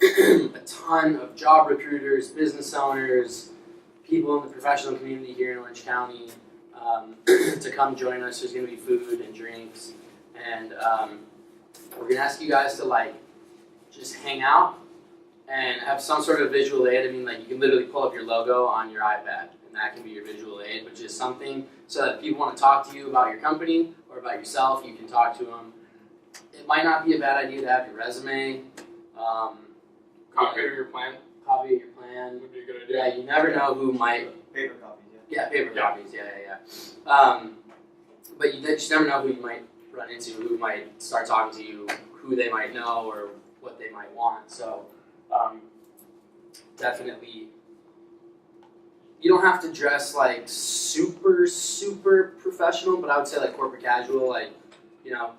a ton of job recruiters, business owners, people in the professional community here in Orange County to come join us. There's going to be food and drinks, and we're going to ask you guys to like just hang out and have some sort of visual aid. I mean, like you can literally pull up your logo on your iPad, and that can be your visual aid, which is something so that if people want to talk to you about your company or about yourself, you can talk to them. It might not be a bad idea to have your resume. Copy of your plan. Copy of your plan. Would be a good idea. Yeah, you never know who might. Paper copies, Yeah, paper copies. Yeah. But you just never know who you might run into, who might start talking to you, who they might know, or what they might want. So, definitely, you don't have to dress like super professional, but I would say like corporate casual, like, you know,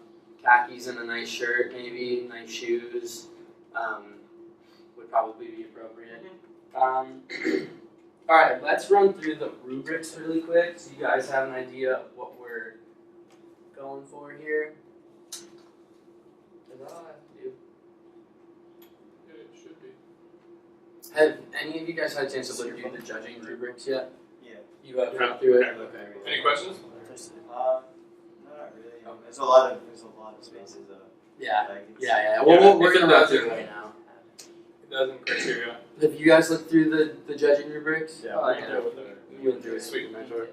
khakis and a nice shirt, maybe nice shoes. Would probably be appropriate. All right, let's run through the rubrics really quick so you guys have an idea of what we're going for here. Is that all I have to do? Yeah, it should be. Have any of you guys had a chance to look through the judging rubrics yet? Yeah. You have gone through it? Okay. Okay. Any questions? No, not really. There's a lot of spaces. Yeah. Like Yeah. Well, we're going to run through it right now. It doesn't criteria. Have you guys looked through the judging rubrics? Yeah, Oh, We okay. dealt with it. You went through it. Sweet mentor.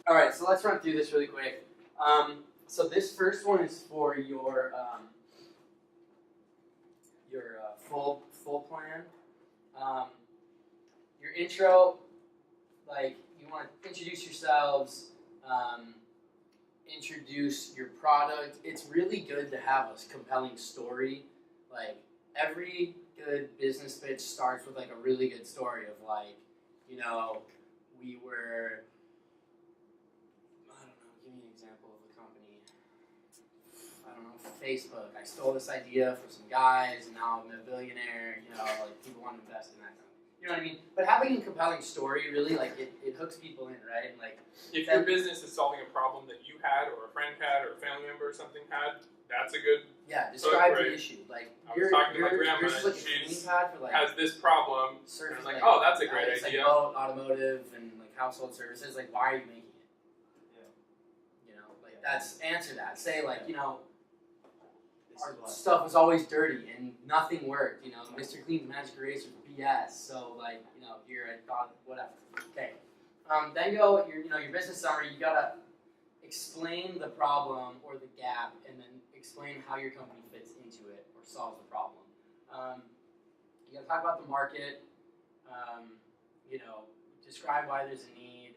All right, so let's run through this really quick. So this first one is for your full plan. Your intro, like you want to introduce yourselves, introduce your product. It's really good to have a compelling story. Like every good business pitch starts with like a really good story of like, you know, we were, I don't know, give me an example of a company. I don't know, Facebook. I stole this idea from some guys and now I'm a billionaire, you know, like people want to invest in that company. You know what I mean? But having a compelling story really, like, it hooks people in, right? And like, If your business is solving a problem that you had, or a friend had, or a family member or something had, that's a good. yeah, describe the right. issue. Like, I was talking to my grandma, yours is like a and training she's pad for like has this problem. surface. And I was like, oh, that's a great it's idea. like boat, automotive, and like household services. Like, why are you making it? Yeah. You know, like that's answer that. Say like, you know, This our is why. stuff was always dirty and nothing worked. You know, Mr. Clean's magic eraser BS. So like, you know, here I thought whatever. Okay. Then go your business summary. You gotta explain the problem or the gap, and then explain how your company fits into it or solves the problem. You gotta talk about the market. You know, describe why there's a need.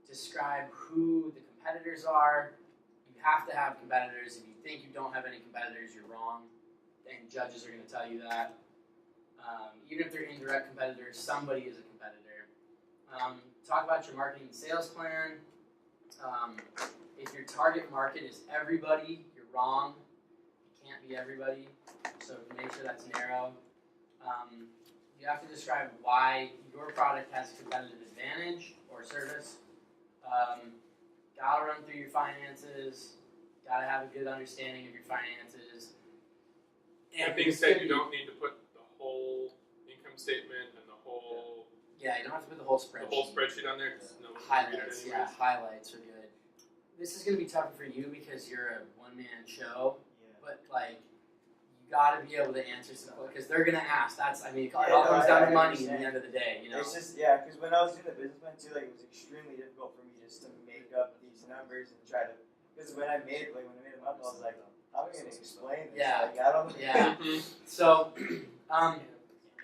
Describe who the competitors are. You have to have competitors. If you think you don't have any competitors, you're wrong. And judges are going to tell you that. Even if they're indirect competitors, somebody is a competitor. Talk about your marketing and sales plan. If your target market is everybody, you're wrong. It can't be everybody. So make sure that's narrow. You have to describe why your product has a competitive advantage or service. Gotta run through your finances. Gotta have a good understanding of your finances. That being said, you don't need to put the whole income statement and the whole Yeah, you don't have to put the whole spreadsheet. on there. 'Cause no one can read it Highlights, anyways. yeah, highlights are good. This is gonna be tougher for you because you're a one-man show, Yeah. but like you gotta be able to answer some because they're gonna ask. It all Yeah, comes no, down I to money understand. at the end of the day, you know. It's just because when I was doing the business plan too, like it was extremely difficult for me just to make up these numbers and try to. Because when I made them up, I was like, how am I gonna explain this? Yeah. Like, I don't. Yeah. Mhm. So,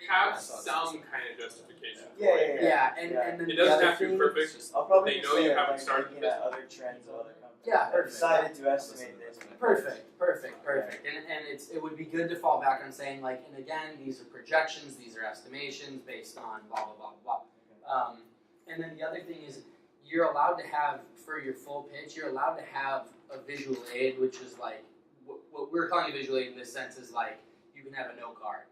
Have some kind of justification. for Yeah, it. yeah, and then It the doesn't other have to be thing- perfect. I'll probably They just know you say, haven't like, started looking the at other trends of other companies. Yeah, I perfect. decided to estimate this. Perfect. And it would be good to fall back on saying like, and again, these are projections, these are estimations based on blah blah blah blah. And then the other thing is, you're allowed to have for your full pitch, you're allowed to have a visual aid, which is like what we're calling a visual aid in this sense is like you can have a note card,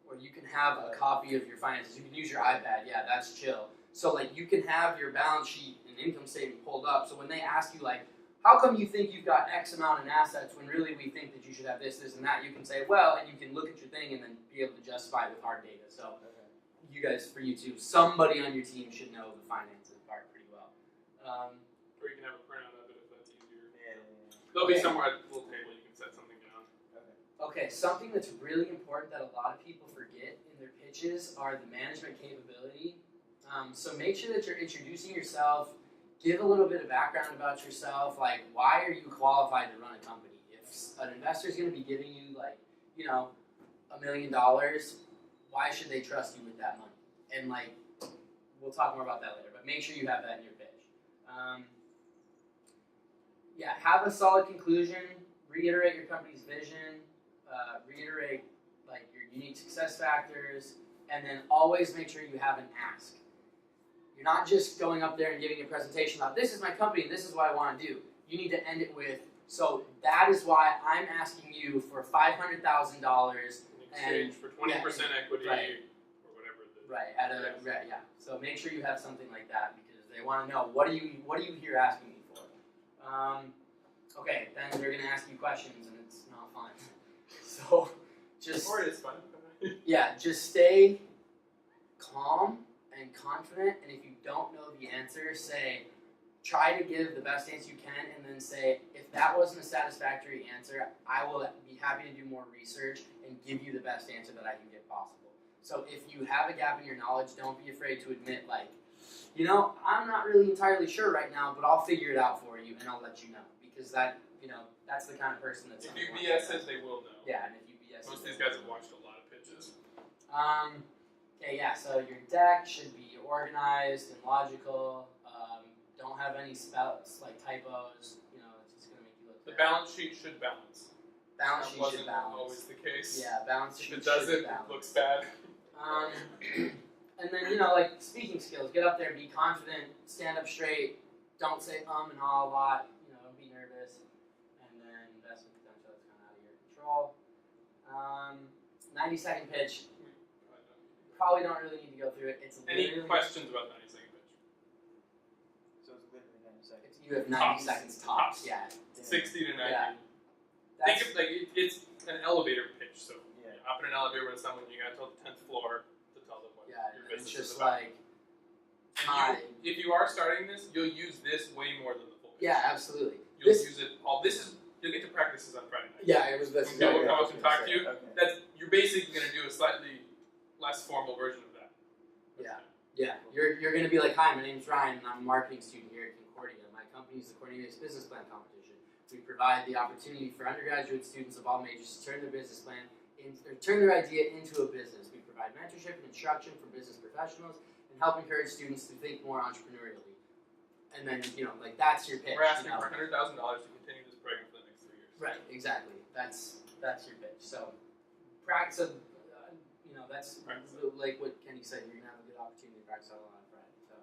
or you can have a copy of your finances. You can use your iPad. Yeah, that's chill. So like you can have your balance sheet and income statement pulled up. So when they ask you like, how come you think you've got X amount in assets when really we think that you should have this, this, and that? You can say, well, and you can look at your thing and then be able to justify it with hard data. So you guys, for you too, somebody on your team should know the finances part pretty well. Or you can have a printout of it if that's easier. Yeah. There'll be somewhere at the little table you can set something down. Okay, something that's really important that a lot of people forget in their pitches are the management capability. So make sure that you're introducing yourself. Give a little bit of background about yourself, like why are you qualified to run a company? If an investor is going to be giving you like, you know, $1 million, why should they trust you with that money? And like, we'll talk more about that later, but make sure you have that in your pitch. Yeah, have a solid conclusion, reiterate your company's vision, reiterate like your unique success factors, and then always make sure you have an ask. You're not just going up there and giving a presentation about this is my company and this is what I want to do. You need to end it with, so that is why I'm asking you for $500,000 In exchange for 20% equity right. or whatever. Right, at a right, yeah. So make sure you have something like that because they want to know what are you here asking me for. Okay, then they're gonna ask you questions and it's not fun. So just Or it is fun. yeah, just stay calm and confident, and if you don't know the answer, try to give the best answer you can, and then say, if that wasn't a satisfactory answer, I will be happy to do more research and give you the best answer that I can get possible. So if you have a gap in your knowledge, don't be afraid to admit, like, you know, I'm not really entirely sure right now, but I'll figure it out for you, and I'll let you know, because that, you know, that's the kind of person that's. If you BS it, they will know. Yeah, and if you BS Most of these guys have watched a lot of pitches. Okay, yeah, so your deck should be organized and logical. Don't have any spells, like typos. You know, it's just going to make you look The bad. balance sheet should balance. Balance That sheet wasn't should balance. always the case. Yeah, balance If sheet it doesn't, should balance. it looks bad. And then, you know, like speaking skills. Get up there, be confident, stand up straight. Don't say and ah a lot. You know, don't be nervous. And then investment potential is kind of out of your control. 90-second pitch. Probably don't really need to go through it. It's Any literally questions about 90-second pitch? So it's literally 90 seconds. you have 90 seconds tops. Yeah. 60 to 90. Yeah. Think of like it's an elevator pitch. So Yeah. you hop in an elevator with someone, you got till the 10th floor to tell them what Yeah, your and it's business just is about. like And time. if you are starting this, you'll use this way more than the full pitch. Yeah, absolutely. You'll This- use it all. You'll get to practice this on Friday night. Yeah, it was this. When people come up and talk to you, Okay. you're basically going to do a slightly less formal version of that. Yeah. Yeah, you're going to be like, hi, my name's Ryan, and I'm a marketing student here at Concordia. My company is the Cornelius Business Plan Competition. We provide the opportunity for undergraduate students of all majors to turn their business plan or turn their idea into a business. We provide mentorship and instruction for business professionals and help encourage students to think more entrepreneurially. And then, you know, like that's your pitch. We're asking you know? for $100,000 to continue this program for the next 3 years. Right, exactly. That's your pitch. So, practice. You know, that's Practice. like what Kenny said. You're gonna have a good opportunity to practice all on Friday. So,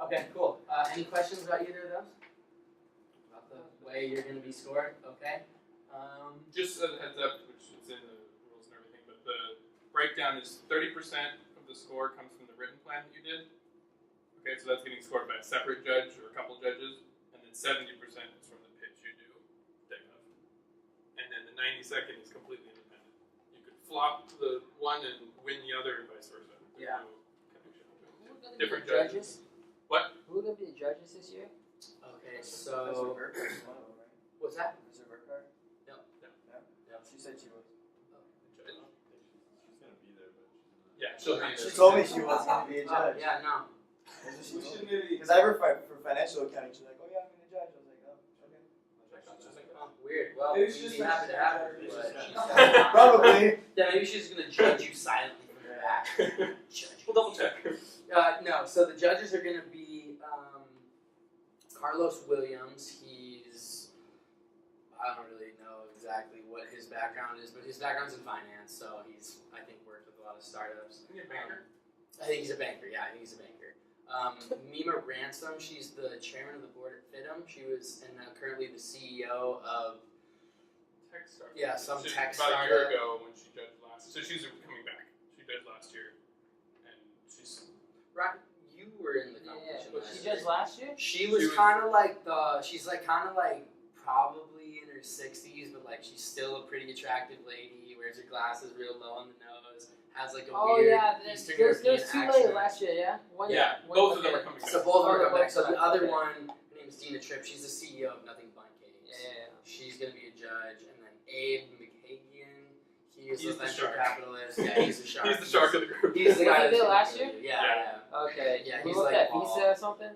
okay, cool. Any questions about either of those? About the way you're gonna be scored? Okay. Just a heads up, which is in the rules and everything, but the breakdown is 30% of the score comes from the written plan that you did. Okay, so that's getting scored by a separate judge or a couple judges, and then 70% is from the pitch you do day of. And then the 90-second is completely independent. You could flop the one and win the other, and vice versa. There's Yeah. no connection between Who are the two. gonna Different be the judges? What? Who are gonna be the judges this year? Okay, Professor so Burkhardt is one of them, right? what's that? Professor Burkhardt? No. No? She said she was. The judge? She's gonna be there, but she's not. Yeah, she'll be She there. told me she was going to be a Oh, judge. yeah, no. That's what she told me. Because I work for financial accounting. She's like, oh yeah, I'm going to judge. I was like, oh, okay. Oh, weird. Well, Maybe we'd she's be just happy to like- have her, Maybe but she's she's just- not. Probably. Yeah, maybe she's gonna judge you silently from your back. Judge. We'll double check. No, so the judges are gonna be Carlos Williams. I don't really know exactly what his background is, but his background's in finance, so he's, I think, worked with a lot of startups. Isn't he a banker? I think he's a banker, yeah, I think he's a banker. Mima Ransom, she's the chairman of the board at FITM. She was, and now currently the CEO of, Tech startup. Yeah, some She- tech about a year startup. ago when she judged last. So she's coming back. She judged last year, and she's right, you were in the Yeah, competition. but last she year. judged last year? She was She was- kind of like she's like kind of like probably in her 60s, but like she's still a pretty attractive lady. Wears her glasses real low on the nose. Has like a Oh weird yeah, Eastern there's European two accent. ladies last year, yeah? One, Yeah, one, both of them okay. are coming back. So both of them Oh, are coming back. So both the other okay. one, her name's Dina Tripp. She's the CEO of Nothing But Games. Yeah. She's gonna be a judge, and then Abe McHagan. He's He's the the venture shark. capitalist. Yeah, he's the shark. He's the shark of the group. He's the Was guy he that's there gonna last kill year? you. Yeah. Okay. Yeah, Who he's looked like at all- Visa or something?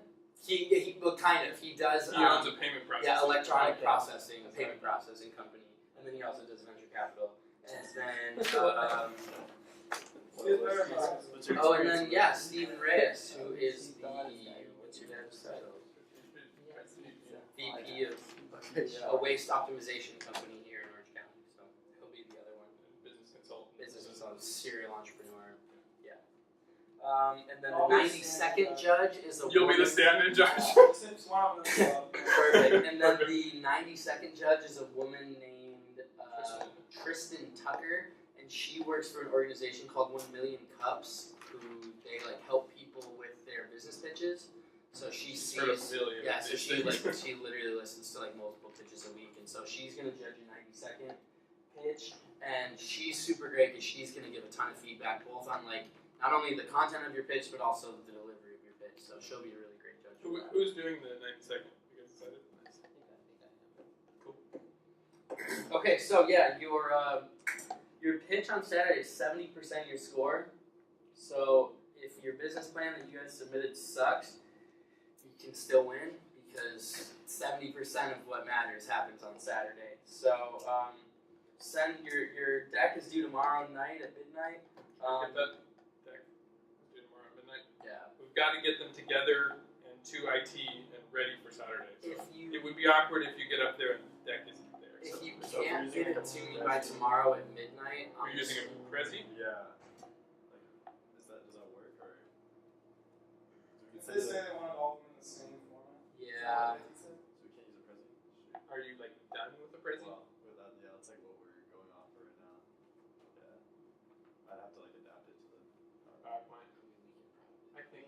He well, kind of. He does. He owns a payment processor. Yeah, electronic Okay. processing, a payment processing company, and then he also does venture capital, and then oh, and then yeah, Stephen Reyes, who is the what's your dad's title? VP of a waste optimization company here in Orange County. So he'll be the other one. Business consultant. Business consultant, serial entrepreneur. Yeah. And then the 92nd judge is a You'll be woman. the stand-in judge. Perfect. And then the 92nd judge is a woman named Tristan Tucker, and she works for an organization called 1 Million Cups, who they like help people with their business pitches. So she sees, Sort of affiliated yeah. So with she these like things. she literally listens to like multiple pitches a week, and so she's gonna judge your 92nd pitch, and she's super great because she's gonna give a ton of feedback, both on like not only the content of your pitch but also the delivery of your pitch. So she'll be a really great judge. for that. Who's doing the 92nd? You guys decided? Cool. Okay, so yeah, your pitch on Saturday is 70% of your score. So if your business plan that you guys submitted sucks, you can still win because 70% of what matters happens on Saturday. So send your deck is due tomorrow night at midnight. Get that deck due tomorrow at midnight. Yeah. We've got to get them together and to IT and ready for Saturday. So If you it would be awkward if you get up there and the deck isn't there. if So you So can't if you're get it using to me by tomorrow at midnight, we're using a Prezi. Yeah. Like, does that work or? If they say they want all of them in the same format. yeah. So we can't use a Prezi? Shoot. Are you like done with the Prezi? Well, with that, yeah, that's like what we're going off for right now. Yeah. I'd have to like adapt it to the. PowerPoint. I think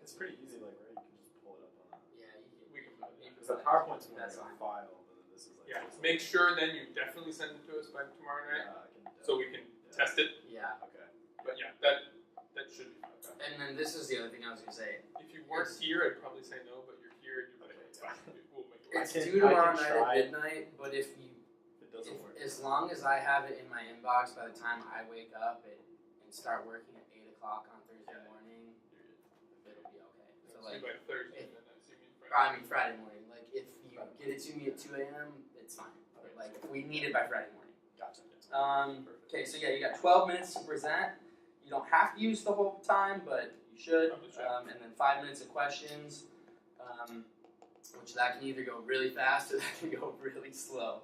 It's pretty easy, like, right? You can just pull it up on that. Yeah, you can. we can put it. Because the PowerPoint's more That's like fine. a file, but then this is like. Yeah. just Make like- sure then you definitely send it to us by tomorrow night, Yeah, I can. so we can test it. Yeah. Okay. But yeah, that should be fine. And then this is the other thing I was gonna say. If you weren't here, I'd probably say no, but you're here and you're like, it's fine. We'll make it work. It's can- due I tomorrow can night try. at midnight, but if If it doesn't work. as long as I have it in my inbox by the time I wake up and start working at 8 o'clock on Thursday morning, it'll be okay. So So like, by Thursday, if- then I assume you I mean Friday morning. Like if you get it to me at 2 a.m., it's fine. But like if we need it by Friday morning. Gotcha. Okay, so yeah, you got 12 minutes to present. You don't have to use the whole time, but you should. Probably should. And then 5 minutes of questions, which that can either go really fast or that can go really slow.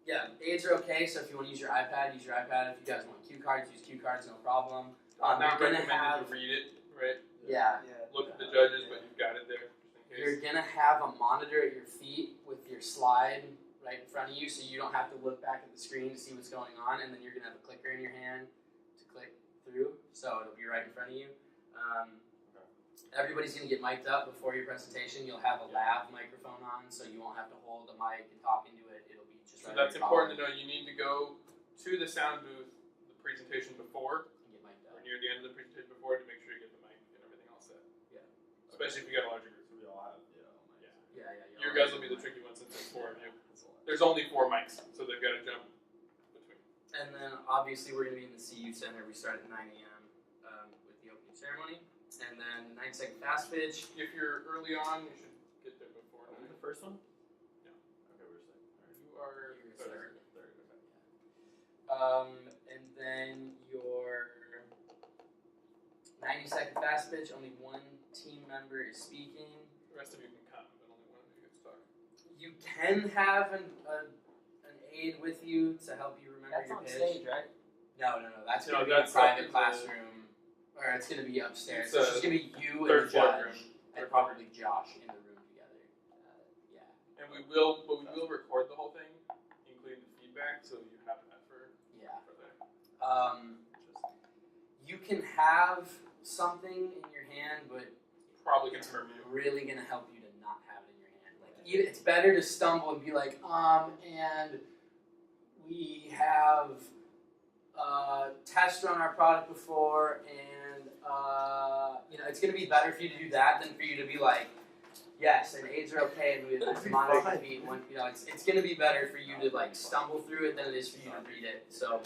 Yeah, aids are okay, so if you want to use your iPad, use your iPad. If you guys want cue cards, use cue cards, no problem. Not you're gonna recommended have, to read it, right? yeah, Yeah. Look at the judges, but you've got it there just in you're case. gonna have a monitor at your feet with your slide right in front of you, so you don't have to look back at the screen to see what's going on, and then you're gonna have a clicker in your hand to click through, so it'll be right in front of you. Everybody's gonna get mic'd up before your presentation. You'll have a lav microphone on, so you won't have to hold the mic and talk into it. It'll be just So right that's in your important collar to know. You need to go to the sound booth, the presentation before, and get mic'd or up. near the end of the presentation before, to make sure you get the mic and everything else set. Yeah. Especially if you got a larger group. So we all have, yeah, all my. Yeah. Yeah. Your guys will be the tricky ones since there's 4 of you. That's a lot. There's only 4 mics, so they've got to jump between. And then obviously we're gonna be in the CU Center. We start at 9 a.m. With the opening ceremony, and then 9-second fast pitch. If you're early on, you should get there before Are we 9. the first one? Yeah. Okay, we're second. Alright. You are You're third. Third, okay. And then your 90-second fast pitch. Only one team member is speaking. The rest of you can come, but only one of you gets to talk. You can have an aide with you to help you remember That's your on pitch. stage, right? No. That's No, gonna be in a that's private up in the- classroom, or it's gonna be upstairs. It's So a it's just gonna be you and third the floor judge, room. and Third probably Josh in the room together. Yeah. And we will record the whole thing, including the feedback, so you have that for Yeah. there. You can have something in your hand hand, but Probably it's confirm you. really gonna help you to not have it in your hand. Like it's better to stumble and be like, and we have test run our product before, and it's gonna be better for you to do that than for you to be like, yes, and AIDS are okay, and we have moderate defeat. It's gonna be better for you to like stumble through it than it is for you to read it. So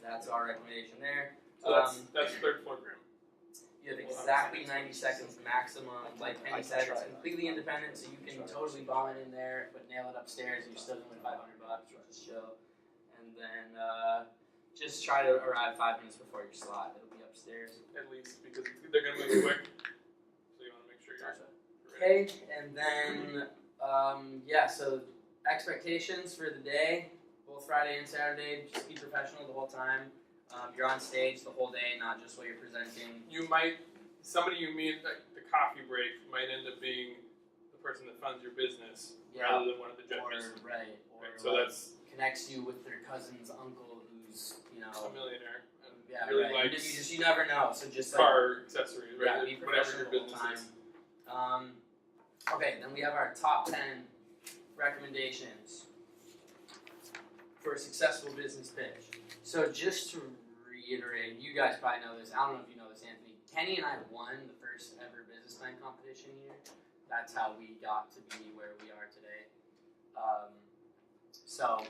that's our recommendation there. So that's third floor group. You have exactly 90 seconds maximum. Like Kenny said, it's completely independent, so you can totally bomb it in there, but nail it upstairs, and you're still gonna win $500, which is chill. And then just try to arrive 5 minutes before your slot. It'll be upstairs. At least, because they're going to move quick. So you want to make sure you're Okay, ready. and then so expectations for the day, both Friday and Saturday. Just be professional the whole time. You're on stage the whole day, not just what you're presenting. Somebody you meet at the coffee break might end up being the person that funds your business rather than one of the judges. Or So that's connects you with their cousin's uncle who's a millionaire and right. likes You never know. So just car accessories, right? be Whatever your professional the whole business time. is. Okay, then we have our top 10 recommendations for a successful business pitch. So just to reiterate, you guys probably know this. I don't know if you know this, Anthony. Kenny and I won the first ever business plan competition here. That's how we got to be where we are today. So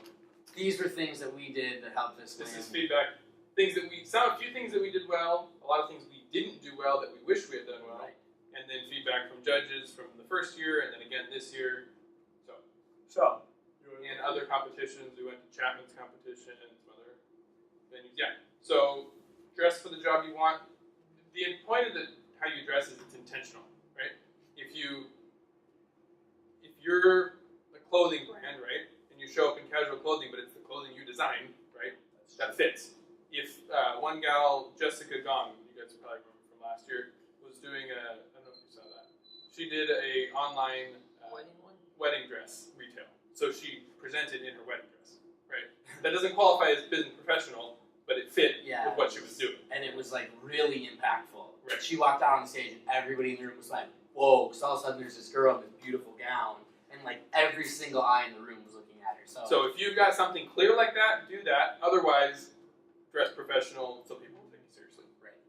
these were things that we did that helped us. This is feedback. A few things that we did well, a lot of things we didn't do well that we wish we had done well, Right. and then feedback from judges from the first year, and then again this year. So, In other competitions, we went to Chapman's competition and some other venues. Yeah. So dress for the job you want. The point of how you dress is it's intentional, right? If you're a clothing brand, right, and you show up in casual clothing, but it's the clothing you designed, right, that fits. If one gal, Jessica Gong, you guys probably remember from last year, was doing I don't know if you saw that. She did a online wedding dress retail. So she presented in her wedding dress, right? That doesn't qualify as business professional, but it fit with what she was doing. And it was like really impactful. Right. She walked out on stage and everybody in the room was like, whoa, because all of a sudden there's this girl in this beautiful gown, and like every single eye in the room was looking at her. So if you've got something clear like that, do that. Otherwise, dress professional so people will take you seriously. Right.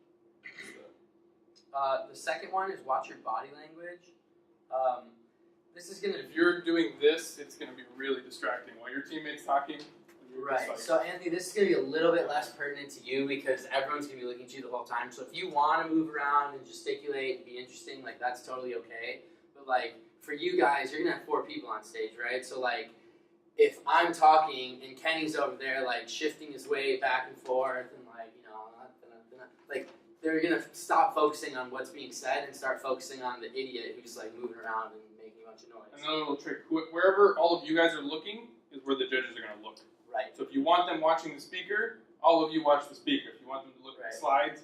The second one is watch your body language. This is gonna. If you're doing this, it's gonna be really distracting while your teammate's talking. Right. So Anthony, this is gonna be a little bit less pertinent to you because everyone's gonna be looking at you the whole time. So if you want to move around and gesticulate and be interesting, like that's totally okay. But like for you guys, you're gonna have 4 people on stage, right? So like if I'm talking and Kenny's over there like shifting his weight back and forth and like like they're gonna stop focusing on what's being said and start focusing on the idiot who's like moving around and making a bunch of noise. Another little trick: wherever all of you guys are looking is where the judges are gonna look. Right. So if you want them watching the speaker, all of you watch the speaker. If you want them to look at the slides,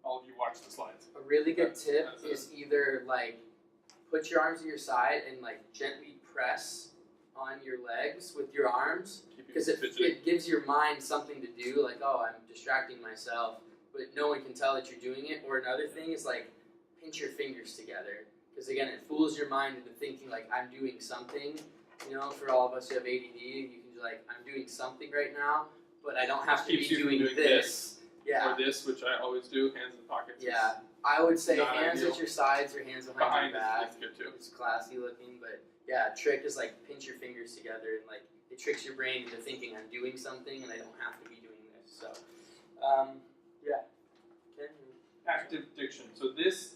all of you watch the slides. A really good tip is either like put your arms to your side and like gently press on your legs with your arms because it gives your mind something to do. Like, oh, I'm distracting myself, but no one can tell that you're doing it. Or another thing is like pinch your fingers together because again, it fools your mind into thinking like I'm doing something. You know, for all of us who have ADD, you can be like, I'm doing something right now, but I don't have to be doing this. Yeah. Or this, which I always do, hands in the pockets. Yeah. I would say not hands ideal. at your sides or hands behind your back. Is good too. It's classy looking, but yeah, a trick is like pinch your fingers together and like it tricks your brain into thinking I'm doing something and I don't have to be doing this. So, yeah. Active diction. So this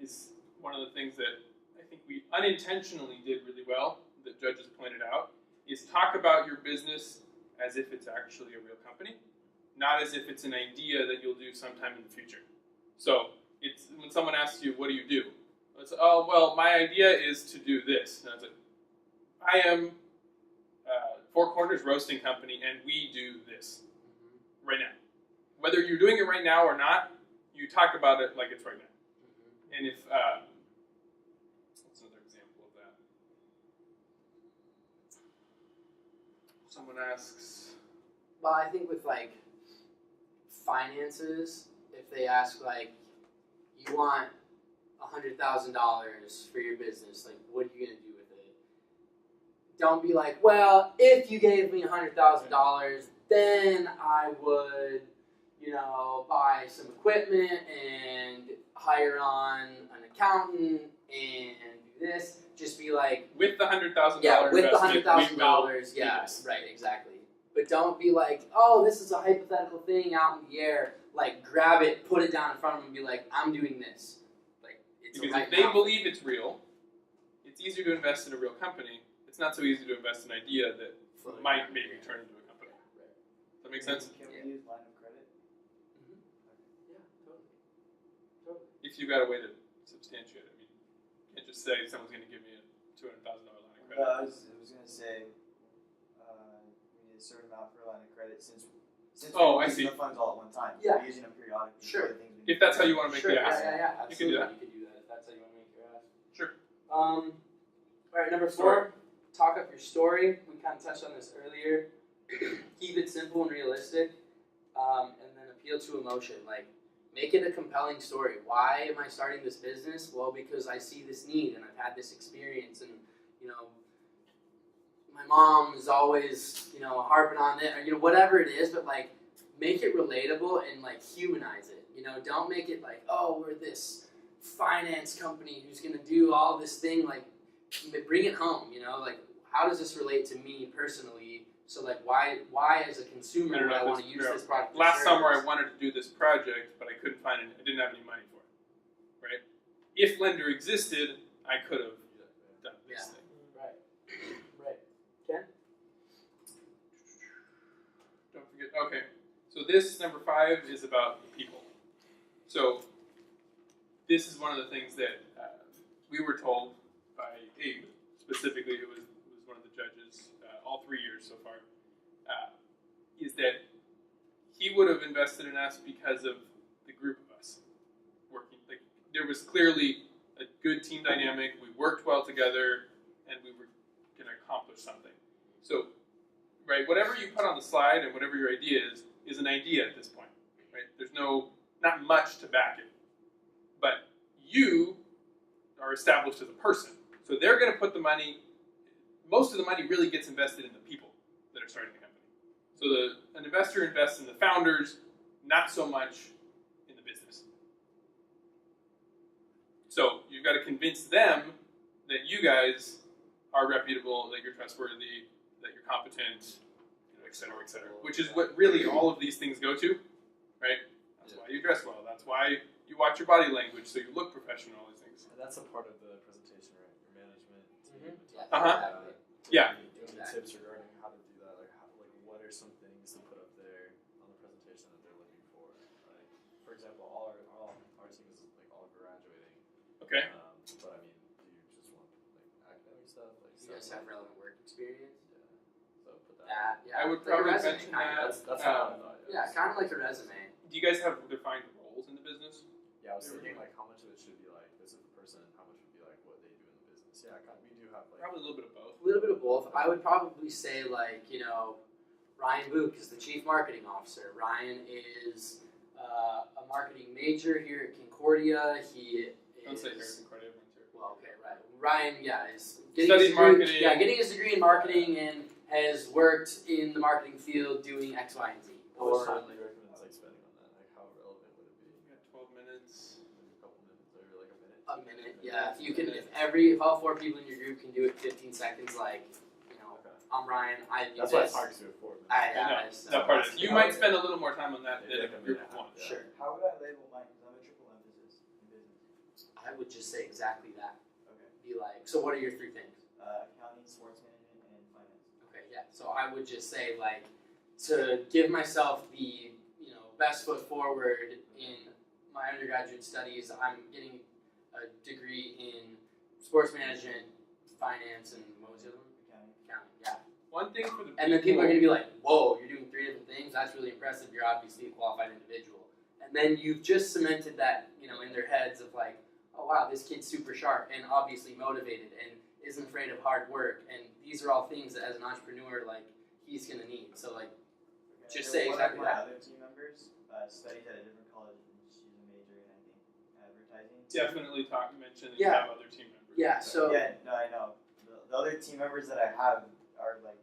is one of the things that I think we unintentionally did really well, that judges pointed out, is talk about your business as if it's actually a real company, not as if it's an idea that you'll do sometime in the future. So it's when someone asks you, what do you do? It's, oh, well, my idea is to do this. And it's like, I am Four Corners Roasting Company, and we do this right now. Whether you're doing it right now or not, you talk about it like it's right now. And if, what's another example of that? Someone asks. Well, I think with like finances, if they ask like, you want $100,000 for your business. Like, what are you gonna do with it? Don't be like, well, if you gave me $100,000, then I would, buy some equipment and hire on an accountant and do this. Just be like, with the $100,000. yeah, with the investment, $100,000, we yeah, will do this. right, exactly. But don't be like, oh, this is a hypothetical thing out in the air. Like, grab it, put it down in front of them, and be like, I'm doing this. Like, it's Because right if they now. believe it's real, it's easier to invest in a real company. It's not so easy to invest in an idea that might maybe turn into a company. Does that make sense? Can we use line of credit? Yeah, totally. If you got a way to substantiate it, I mean, you can't just say someone's going to give me a $200,000 line of credit. I was gonna say we need a certain amount for a line of credit since Oh, we're I using see. the funds all at one time. Yeah. We're using them periodically. Sure. for the things we If that's how you want to make Sure, the ask. yeah, You can do absolutely. that. You could do that if that's how you want to make your ask. Sure. All right, number 4, talk up your story. We kind of touched on this earlier. Keep it simple and realistic, and then appeal to emotion. Like, make it a compelling story. Why am I starting this business? Well, because I see this need and I've had this experience, and my mom is always harping on it, or whatever it is. But like, make it relatable and like humanize it. Don't make it like, oh, we're this finance company who's gonna do all this thing. Like, bring it home. Like, how does this relate to me personally? So like, why as a consumer would I want to use this product? or Last summer I service? wanted to do this project, but I couldn't find it. I didn't have any money for it. Right? If Lender existed, I could have done this Yeah. thing. Right. Ken? Don't forget. Okay. So this number 5 is about people. So this is one of the things that we were told by Abe specifically, who was one of the judges all 3 years so far, is that he would have invested in us because of the group of us working. Like, there was clearly a good team dynamic. We worked well together, and we were going to accomplish something. So, right, whatever you put on the slide and whatever your idea is an idea at this point. Right? There's not much to back it, but you are established as a person. So they're going to put the money. Most of the money really gets invested in the people that are starting the company. So an investor invests in the founders, not so much in the business. So you've got to convince them that you guys are reputable, that you're trustworthy, that you're competent, et cetera, which is what really all of these things go to, right? That's why you dress well. That's why you watch your body language, so you look professional, all these things. And that's a part of the presentation, right? Your management team. Yeah. Giving tips regarding how to do that, like what are some things to put up there on the presentation that they're looking for. Like, for example, all our team is like all graduating. Okay. But I mean, do you just want like academic stuff, like You guys have relevant work experience? So put that. Yeah. I would like a probably resume, mention kind of. that. That's how I thought. Yeah, kind of like a resume. Do you guys have defined roles in the business? Yeah, I was thinking like how much of it should be like this is the person, and how much would be like what they do in the business. Yeah, we do have like Probably a little bit of both. A little bit of both. I would probably say, like, Ryan Book is the Chief Marketing Officer. Ryan is a marketing major here at Concordia. He Don't say is... Harrison Cardi, everyone's here. Well, okay, right. Ryan, is Studied marketing. Yeah, getting his degree in marketing and has worked in the marketing field doing X, Y, and Z. how much Or, time do you recommend like spending on that? Like how relevant would it be? You got 12 minutes. Maybe a couple minutes or like a minute. a 2 minute, minutes? yeah. If all 4 people in your group can do it 15 seconds, like, Okay. I'm Ryan, I do That's this. why it's hard to do it for. I know. That part is. You might spend a little more time on that than a group of one. Yeah. Sure. How would I label mine? Because I'm a triple emphasis in business. I would just say exactly that. Okay. Be like, so what are your 3 things? Accounting, sports management, and finance. Okay, yeah. So I would just say, like, to give myself the best foot forward in my undergraduate studies, I'm getting a degree in sports management, finance, and what was the other one? Accounting. Yeah. One thing for the And then people are going to be like, whoa, you're doing 3 different things? That's really impressive. You're obviously a qualified individual. And then you've just cemented that, in their heads of like, oh wow, this kid's super sharp and obviously motivated and isn't afraid of hard work. And these are all things that as an entrepreneur, like, he's going to need. So like, Just say One exactly of my that. other team members studied at a different college and she's a major in, I think, advertising. definitely mention that you Yeah. have other team members. Yeah, so Yeah, no, I know. The other team members that I have are like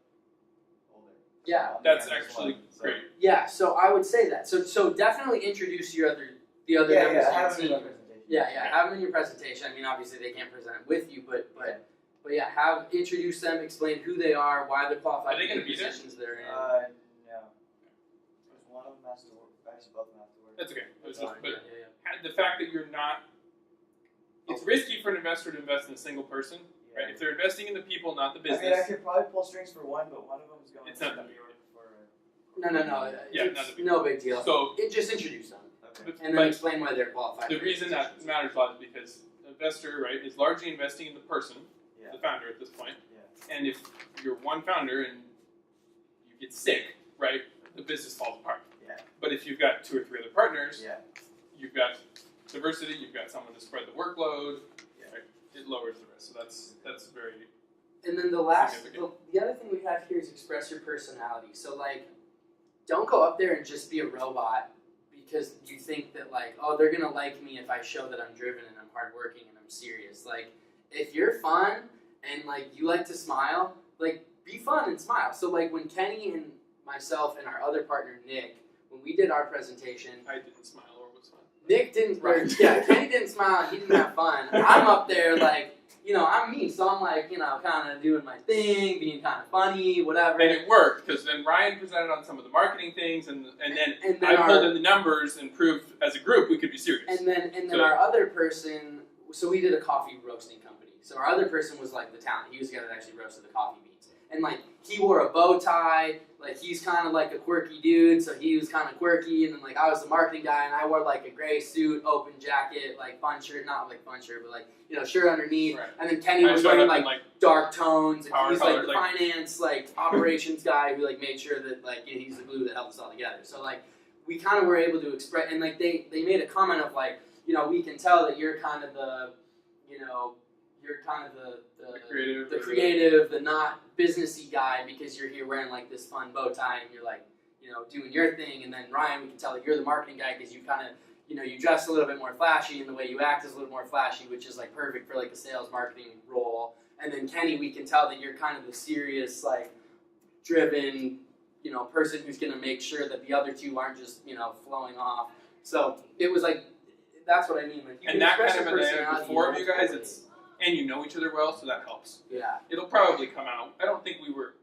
older. yeah. I'm the That's youngest actually one, so- great. Yeah, so I would say that. So definitely introduce the other Yeah, members I have of them your in team. my presentation. Yeah, have them in your presentation. I mean, obviously they can't present it with you, but yeah, introduce them, explain who they are, why they're qualified Are they for gonna the be there? positions they're in. No. There's one of them has to work. Actually, both of them have to work. That's okay. It was Fine, just, but yeah. the fact that you're not, it's risky for an investor to invest in a single person, Yeah. right? If they're investing in the people, not the I mean, I business. could probably pull strings for one, but one of them is going It's to not that New big a York for. No. Yeah, it's not a big no big deal. So Just introduce them Okay. and then explain why they're qualified. the for reason that positions. matters a lot is because an investor, right, is largely investing in the person, Yeah. the founder at this point. Yeah. And if you're one founder and you get sick, right, the business falls apart. Yeah. But if you've got 2 or 3 other partners, Yeah. you've got diversity, you've got someone to spread the workload, Yeah. right, it lowers the risk. So that's very And then the significant. the other thing we have here is express your personality. So like, don't go up there and just be a robot because you think that like, oh, they're gonna like me if I show that I'm driven and I'm hardworking and I'm serious. Like, if you're fun and like you like to smile, like be fun and smile. So like when Kenny and myself and our other partner Nick, when we did our presentation, I didn't smile or was fun. Nick didn't, Kenny didn't smile, he didn't have fun. I'm up there like, I'm me, so I'm like, kind of doing my thing, being kind of funny, whatever. And it worked because then Ryan presented on some of the marketing things, and then And I pulled in the numbers and proved as a group we could be serious. And then So- our other person, so we did a coffee roasting company. So our other person was like the talent. He was the guy that actually roasted the coffee beans. And like he wore a bow tie, like he's kind of like a quirky dude, so he was kind of quirky. And then like I was the marketing guy, and I wore like a gray suit, open jacket, like fun shirt, not like fun shirt, but like shirt underneath. Right. And then Kenny I was showed wearing up in like dark tones, and power he's like color, the like- finance, like operations guy who like made sure that like he's the glue that held us all together. So like we kind of were able to express, and like they made a comment of like, we can tell that you're kind of the, you're kind of creative, the creative, the not businessy guy because you're here wearing like this fun bow tie and you're like, doing your thing. And then Ryan, we can tell that you're the marketing guy because you kind of, you dress a little bit more flashy and the way you act is a little more flashy, which is like perfect for like a sales marketing role. And then Kenny, we can tell that you're kind of the serious, like driven, person who's going to make sure that the other two aren't just, flowing off. So it was like, that's what I mean. Like, you And can that express kind of your a dynamic, personality the 4 of in you guys, multiple and you know each other well, so that helps. ways. Yeah. It'll probably come out. I don't think we were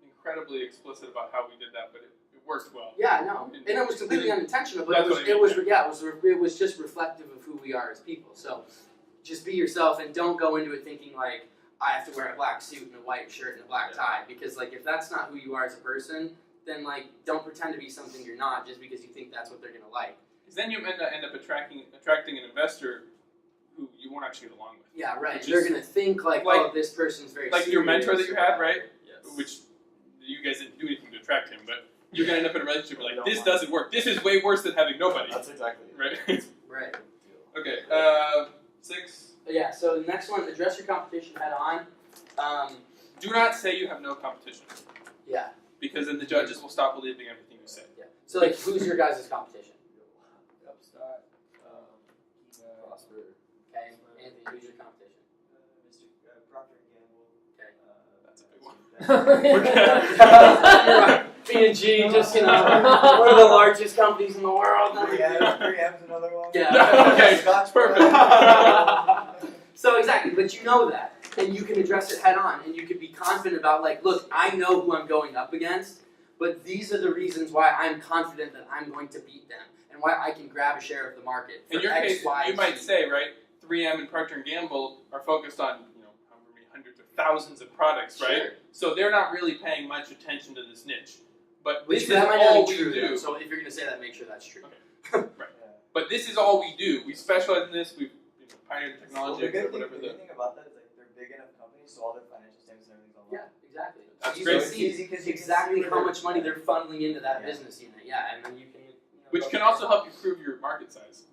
incredibly explicit about how we did that, but it worked well. Yeah, no, and it was completely unintentional, but That's what I mean, it was just reflective of who we are as people. So, just be yourself and don't go into it thinking like I have to wear a black suit and a white shirt and a black tie because like if that's not who you are as a person, then like don't pretend to be something you're not just because you think that's what they're gonna like. Because then you end up attracting an investor who you won't actually get along with. Yeah, right. Which They're is- gonna think like, like- oh, this person's very Like your mentor that serious. you had, right? Yes. Which you guys didn't do anything to attract him, but you're gonna end up in a relationship where We like don't this want doesn't work. This is way worse than having nobody, That's exactly it. right? Right. Okay. 6. But yeah. So the next one, address your competition head on. Do not say you have no competition, Yeah. because then the judges will stop believing everything you say. Yeah. So like, who's your guys' competition? Upstart. Prosper. Okay. Anthony, who's your competition? Mr. Procter & Gamble. Okay. That's a big one. P&G, just one of the largest companies in the world. 3M's another one. Yeah. Okay, Scotch perfect. So exactly, but you know that, and you can address it head on, and you can be confident about like, look, I know who I'm going up against, but these are the reasons why I'm confident that I'm going to beat them, and why I can grab a share of the market. For In your X, case, Y, you might Z. say, right, 3M and Procter & Gamble are focused on, however many hundreds of thousands of products, right? Sure. So they're not really paying much attention to this niche. But Which this that is might all not be we true. do. Though, so if you're going to say that, make sure that's true. Okay. But this is all we do. We specialize in this. We've pioneered the Well, technology, the good or whatever. thing, the good thing about that is like they're big enough companies, so all their financial statements and everything's online. Yeah, exactly. That's you great. can It's see easy 'cause you can exactly see how where much money they're funneling into that Yeah. business unit. Yeah, and then you can. Which go can from also there. help you prove your market size.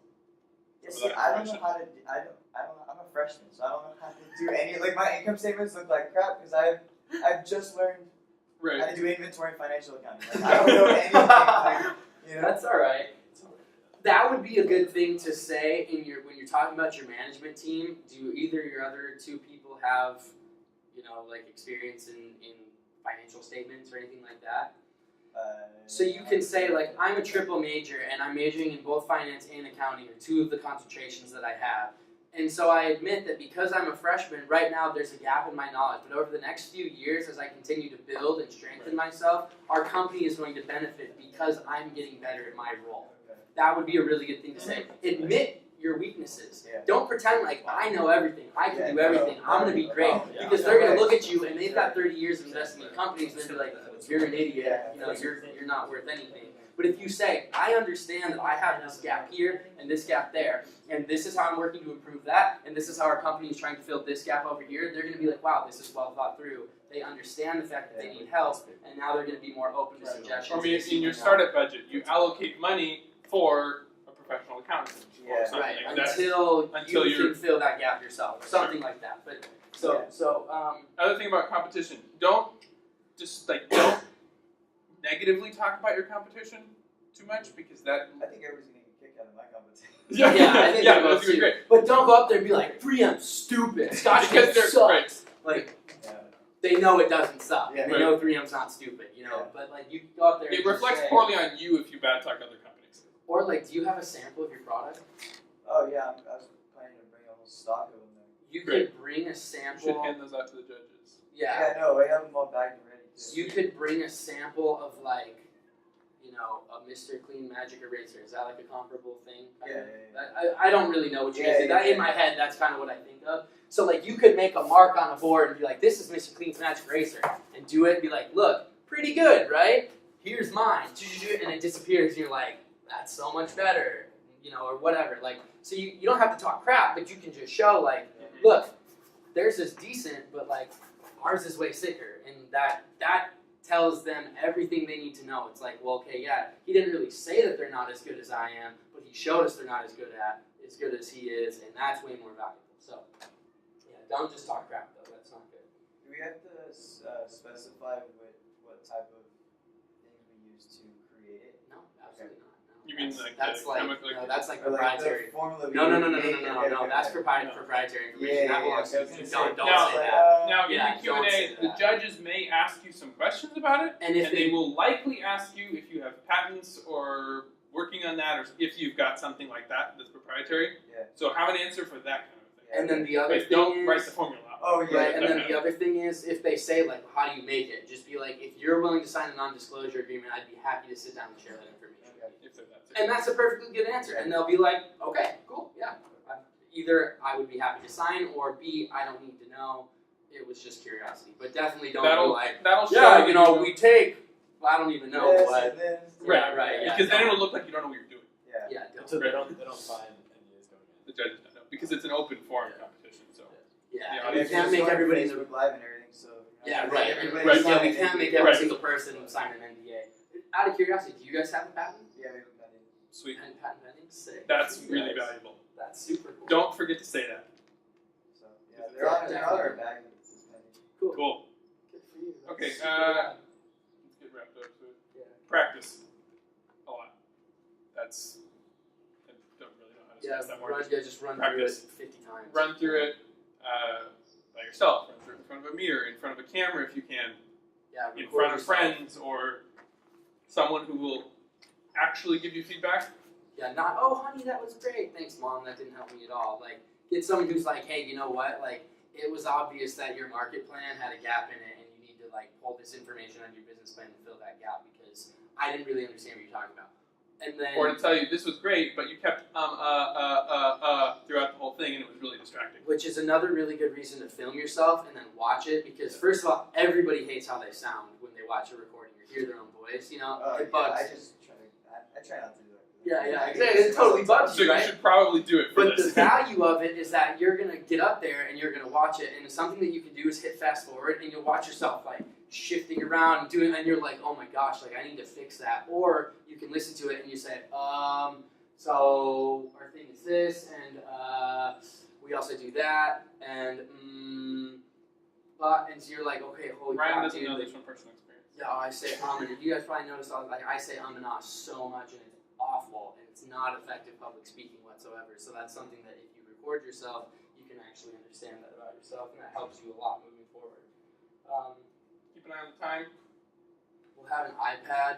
Yeah, For see, that I don't know information. how to. I don't know. I'm a freshman, so I don't know how to do any. Like my income statements look like crap because I've just learned how Right. to do inventory and financial accounting. Like, I don't know anything. Like, That's all right. that would be a good thing to say in your when you're talking about your management team. Do either your other two people have, like experience in financial statements or anything like that? So you can say like, I'm a triple major and I'm majoring in both finance and accounting, are two of the concentrations that I have. And so I admit that because I'm a freshman, right now there's a gap in my knowledge. But over the next few years, as I continue to build and strengthen myself, our company is going to benefit because I'm getting better at my role. That would be a really good thing to say. Admit your weaknesses. Yeah. Don't pretend like I know everything, I can do everything, I'm going to be great. Yeah. Because they're going to look at you and they've got 30 years of investing in companies and they're like, you're an idiot, you're not worth anything. But if you say, I understand that I have this gap here and this gap there, and this is how I'm working to improve that, and this is how our company is trying to fill this gap over here, they're going to be like, wow, this is well thought through. They understand the fact that they need help, and now they're going to be more open to suggestions. Or maybe in your startup budget, you allocate money for a professional accountant or something. Right, That's- until you can fill that gap yourself, something like that. But Other thing about competition, don't negatively talk about your competition too much, because that. I think everybody's gonna get kicked out of my competition. I think they're both that's great. But don't go up there and be like, 3M's stupid. Scotch Because they're sucks. Like, Yeah. they know it doesn't suck. Yeah. They know 3M's not stupid, Yeah. But like, you go up there. It and reflects just say, poorly on you if you bad talk other companies. Or like, do you have a sample of your product? Oh yeah, I was planning to bring a whole stock of them there. You Great. could bring a You should sample. hand those out to the judges. Yeah. Yeah, no, I have them all bagged and ready too. You could bring a sample of like, a Mr. Clean Magic Eraser. Is that like a comparable thing? Yeah. I don't really know what you Yeah, guys yeah, In my head, that's kind of what I think of. So like, you could make a mark on a board and be like, this is Mr. Clean's Magic Eraser, and do it and be like, look, pretty good, right? Here's mine, and it disappears, and you're like, that's so much better, or whatever. Like, so you don't have to talk crap, but you can just show like, look, theirs is decent, but like, ours is way sicker, and that tells them everything they need to know. It's like, well, okay, yeah, he didn't really say that they're not as good as I am, but he showed us they're not as good as he is, and that's way more valuable. So, yeah, don't just talk crap though. That's not good. Do we have to specify what type of things we use to create it? No, absolutely not. No. You mean like that's the like chemical? that's like Or like proprietary. the formula we No. make That's and proprietary information. That belongs to you. okay. Don't Now- say that. Now, Yeah, in the don't say Q&A, the that. judges may ask you some questions about it, And if and they will likely ask you if you have patents or working on that, or if you've got something like that that's proprietary. Yeah. So have an answer for that kind of thing. And then the other But thing don't is, write the formula out. Oh yeah. right, and then Okay. the other thing is, if they say like, how do you make it? Just be like, if you're willing to sign a non-disclosure agreement, I'd be happy to sit down and share that information. If they're that And that's a perfectly good answer. And they'll be like, okay, cool, yeah. Either I would be happy to sign, or B, I don't need to know. It was just curiosity. But definitely don't that'll go like, that'll show yeah, that we take. Well, I don't even know This what. and this. Right, yeah. Because then it'll look like you don't know what you're doing. Yeah. Yeah, So they don't find NDAs going in. The judges don't know because it's an open forum competition. So yeah. Yeah, And we It's can't just make on everybody in the Facebook Live and everything, so Yeah, right. everybody Right. Yeah, sign we an can't NDA. make every Right. single person sign an NDA. Out of curiosity, do you guys have a patent? Yeah, we haven't done it. sweet. Patent pending? Sick. That's You really guys. valuable. That's super cool. Don't forget to say that. So yeah, they're on our bag. Cool. Cool. Good for you. That's Okay, super let's get wrapped up to it. Yeah. Practice a lot. That's I don't really know how to Yeah, say that word. just run Practice. through it 50 times. Run through it by yourself. Run through it in front of a mirror, in front of a camera if you can, Yeah, in record front of yourself. friends or someone who will actually give you feedback. Yeah, not, oh, honey, that was great. Thanks, Mom. That didn't help me at all. Like, get someone who's like, hey, you know what? Like, it was obvious that your market plan had a gap in it, and you need to, like, pull this information on your business plan to fill that gap because I didn't really understand what you're talking about. And then, Or to tell you this was great, but you kept throughout the whole thing, and it was really distracting. which is another really good reason to film yourself and then watch it because, first of all, everybody hates how they sound when they watch a recording or hear their own voice, you know? Oh, It yeah, bugs. I try not to do that. Yeah, exactly. It totally bugs So you, right? you should probably do it for But the this. value of it is that you're gonna get up there and you're gonna watch it, and something that you can do is hit fast forward, and you'll watch yourself like shifting around, doing, and you're like, oh my gosh, like I need to fix that. Or you can listen to it and you say, so our thing is this, and we also do that, and and so you're like, okay, holy Ryan crap, doesn't dude. know Like, this from personal experience. yeah, I say and you guys probably noticed I say and ah so much, and it's awful, and it's not effective public speaking whatsoever. So that's something that if you record yourself, you can actually understand that about yourself, and that helps you a lot moving forward. Keep an eye on the time. We'll have an iPad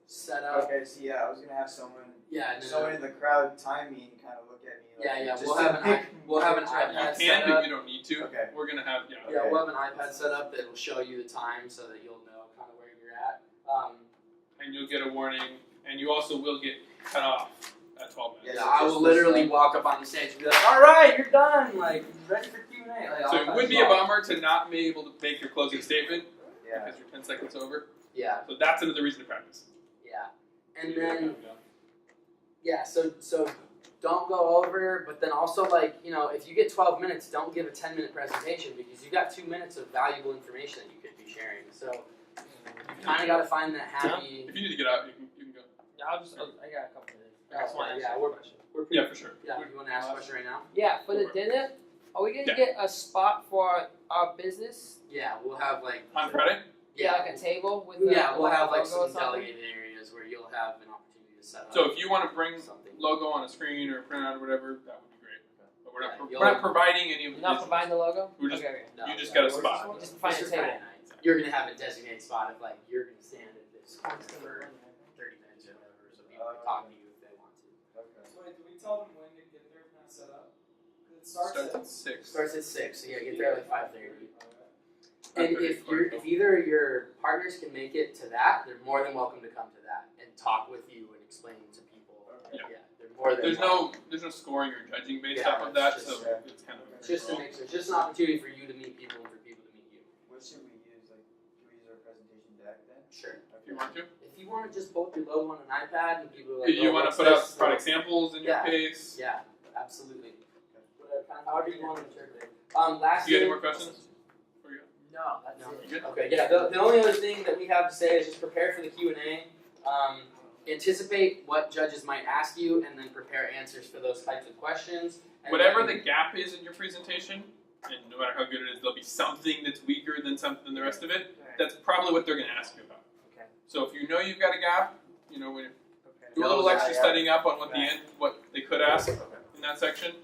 set up. Okay, so yeah, I was gonna have someone No. in the crowd time me and kind of look at me. Like, just We'll to have make an sure. iPad You set can, up. but you don't need to. Okay. We're gonna have Yeah, we'll have an iPad set up that will show you the time so that you'll know kind of where you're at. And you'll get a warning, and you also will get cut off at 12 minutes. Yeah, I will literally walk up on the stage and be like, "All right, you're done. Like, ready for Q&A." Like, So I'll it would be a bummer to not be able to make your closing statement Yeah. because you're 10 seconds over. Yeah, So that's another reason to practice. yeah, and then so don't go over, but then also if you get 12 minutes, don't give a 10-minute presentation because you got 2 minutes of valuable information that you could be sharing. So you kind of got to find that happy. If you need to get out, you can go. Yeah, I got a couple minutes. I just want to Yeah, ask you a question. Yeah, for sure. Yeah, you want to ask a question right now? Yeah, for the dinner, are we gonna Yeah. get a spot for our business? Yeah, we'll have On Friday? Like a table with we'll have logo or some something? delegated areas where you'll have an opportunity to set up. So if you want to bring something. logo on a screen or print out or whatever, that would be great. But we're not, Yeah, we're not providing any of You're the not visuals. providing the logo? We're just- okay. No, you just no, got a we're spot. Just find a It's table. Friday night. You're gonna have a designated spot if you're gonna stand at this corner for 30 minutes or whatever, so people can talk to you if they want to. Okay. So wait, do we tell them when to get there if not set up? 'Cause it Starts starts at 6. Starts at 6, so you gotta get there at like 5:30. Okay. And if either of your partners can make it to that, they're more than welcome to come to that and talk with you and explain to people. Yeah. They're more than There's welcome. no scoring or judging based Yeah, off of that, it's so just- it's kind of It's just it's just an opportunity for you to meet people and for people to meet you. What should we use? Like, do we use our presentation deck then? Sure. if you want to. If you want to just bolt your logo on an iPad and people are like, If you "Oh, want to what's put out this?" product samples in your Yeah. case. Yeah, absolutely. However you want to interpret it. Last Do you got any thing- more questions? Before you go? No, that's No. it. You good? Okay, yeah. The only other thing that we have to say is just prepare for the Q&A. Anticipate what judges might ask you, and then prepare answers for those types of questions. And Whatever then- the gap is in your presentation, and no matter how good it is, there'll be something that's weaker than something than the rest of it. That's probably what they're going to ask you about. Okay. So if you know you've got a gap, when Okay. do a little extra Yeah. studying up on what Right. what they could ask in that section.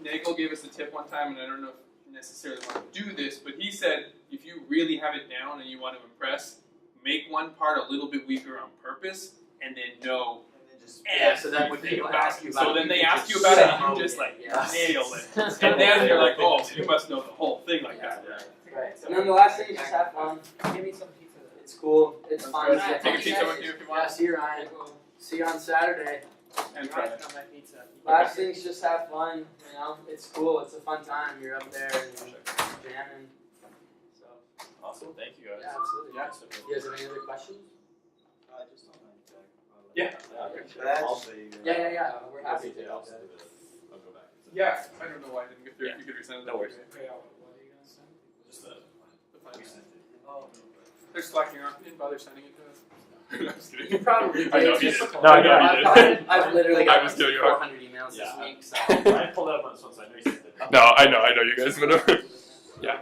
Nagel gave us a tip one time, and I don't know if you necessarily want to do this, but he said if you really have it down and you want to impress, make one part a little bit weaker on purpose, and then know And then just Yeah, so that when everything people about ask it. you about So it, then you they can ask just you about it, and smoke you just it, like yeah. nail it, and then you're like, oh, you must know the whole thing like that. Right. And then the last thing is just have fun. Give me some pizza. It's cool. It's fun. Take a Thank you, pizza guys. with you if you Yeah, want, see you, Ryan. See you on Saturday. and You're try right it. on my pizza. Last thing's just have fun. You know, it's cool. It's a fun time. You're up there and jamming. So Awesome. Thank you guys. yeah, absolutely. Yeah. You guys have any other questions? just on my deck. Yeah. But that's- I'll show you guys. Yeah. We're happy to. I'll send it. I'll go back. Yeah, I don't know why I didn't get through. Yeah. If you could resend it. No worries. Okay, what are you gonna send? Just The file. we sent it. Oh. They're slacking off. You didn't bother sending it to us. No, I'm just kidding. You probably did. I know he Just- did. No, I know he did. I've literally I got was like doing it. 400 emails this Yeah. week. So. I pulled it up on this one, so I know you sent it. No, I know you guys, but yeah.